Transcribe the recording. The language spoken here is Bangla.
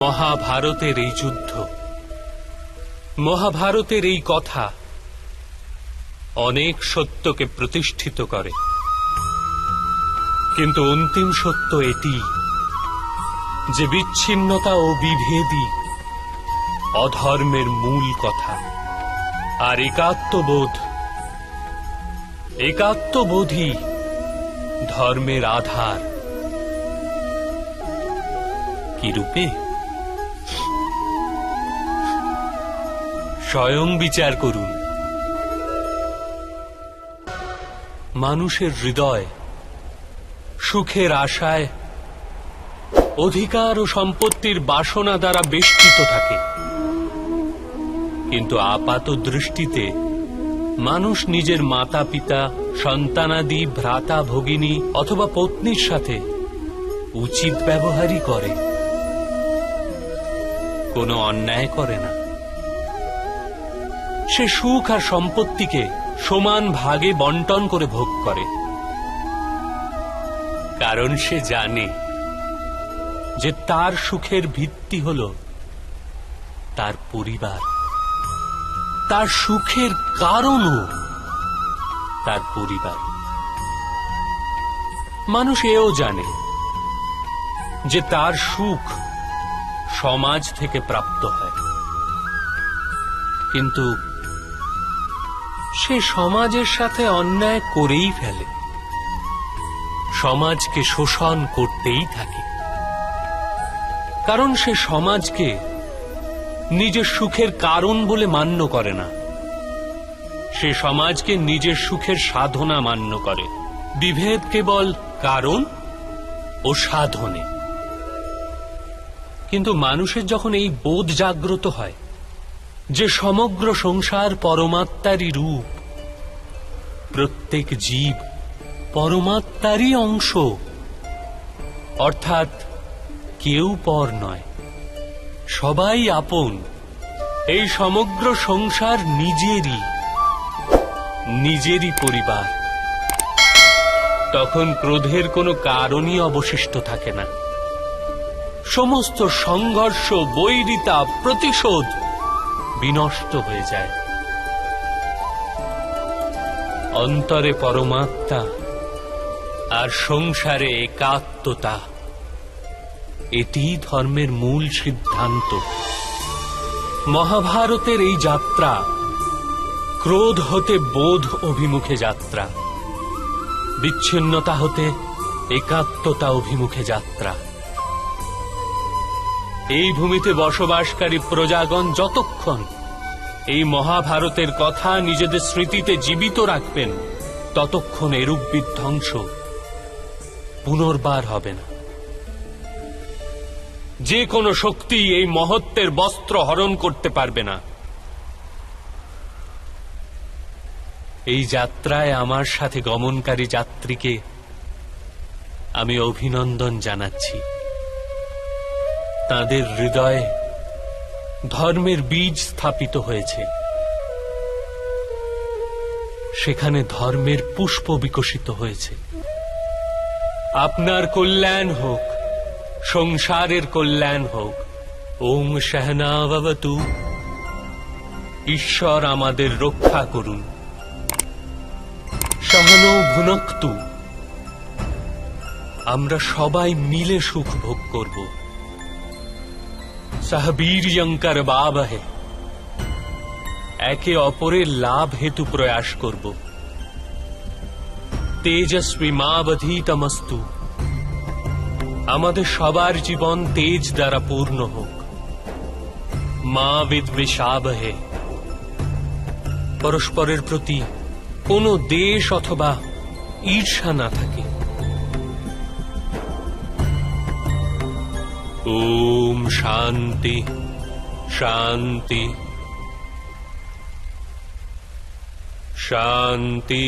মহাভারতের এই যুদ্ধ, মহাভারতের এই কথা অনেক সত্যকে প্রতিষ্ঠিত করে, কিন্তু অন্তিম সত্য এটি যে বিচ্ছিন্নতা ও বিভেদই অধর্মের মূল কথা। আর একাত্মবোধই ধর্মের আধার। কি রূপে? স্বয়ং বিচার করুন। মানুষের হৃদয় সুখের আশায়, অধিকার ও সম্পত্তির বাসনা দ্বারা বেষ্টিত থাকে, কিন্তু আপাত দৃষ্টিতে মানুষ নিজের মাতা পিতা, সন্তানাদি, ভ্রাতা ভগিনী অথবা পত্নীর সাথে উচিত ব্যবহারই করে, কোনো অন্যায় করে না। সে সুখ আর সম্পত্তিকে সমান ভাগে বন্টন করে ভোগ করে, কারণ সে জানে যে তার সুখের ভিত্তি হল তার পরিবার, তার সুখের কারণও তার পরিবার। মানুষ এও জানে যে তার সুখ সমাজ থেকে প্রাপ্ত হয়, কিন্তু সে সমাজের সাথে অন্যায় করেই ফেলে, সমাজকে শোষণ করতেই থাকে, কারণ সে সমাজকে নিজের সুখের কারণ বলে মান্য করে না, সে সমাজকে নিজের সুখের সাধনা মান্য করে। বিভেদ কেবল কারণ ও সাধনে। কিন্তু মানুষের যখন এই বোধ জাগ্রত হয় যে সমগ্র সংসার পরমাত্মারই রূপ, প্রত্যেক জীব পরমাত্মারই অংশ, অর্থাৎ কেউ পর নয়, সবাই আপন, এই সমগ্র সংসার নিজেরই পরিবার, তখন ক্রোধের কোনো কারণই অবশিষ্ট থাকে না। সমস্ত সংঘর্ষ, বৈরিতা, প্রতিশোধ বিনষ্ট হয়ে যায়। অন্তরে পরমাত্মা আর সংসারে একাত্মতা, এটি ধর্মের মূল সিদ্ধান্ত। মহাভারতের এই যাত্রা ক্রোধ হতে বোধ অভিমুখে যাত্রা, বিচ্ছিন্নতা হতে একাত্মতা অভিমুখে যাত্রা। এই ভূমিতে বসবাসকারী প্রজাগণ যতক্ষণ এই মহাভারতের কথা নিজেদের স্মৃতিতে জীবিত রাখবেন, ততক্ষণ এরূপ বিধ্বংস পুনর্বার হবে না। যে কোনো শক্তি এই মহত্বের বস্ত্র হরণ করতে পারবে না। এই যাত্রায় আমার সাথে গমনকারী যাত্রীকে আমি অভিনন্দন জানাচ্ছি। তাদের হৃদয়ে ধর্মের বীজ স্থাপিত হয়েছে, সেখানে ধর্মের পুষ্প বিকশিত হয়েছে। আপনার কল্যাণ হোক, সংসারের কল্যাণ হোক। ওম সহনাভবতু। ঈশ্বর আমাদের রক্ষা করুন। সহনৌ ভুনক্তু। আমরা সবাই মিলে সুখ ভোগ করব। সহ বীর্যং করবাবহে। একে অপরের লাভ হেতু প্রয়াস করব। তেজস্বী মাবধীতমস্তু। আমাদের সবার জীবন তেজ দ্বারা পূর্ণ হোক। মা বিদ্বেষাবহে। পরস্পরের প্রতি কোনো দেশ অথবা ঈর্ষা না থাকে। ওম শান্তি শান্তি শান্তি।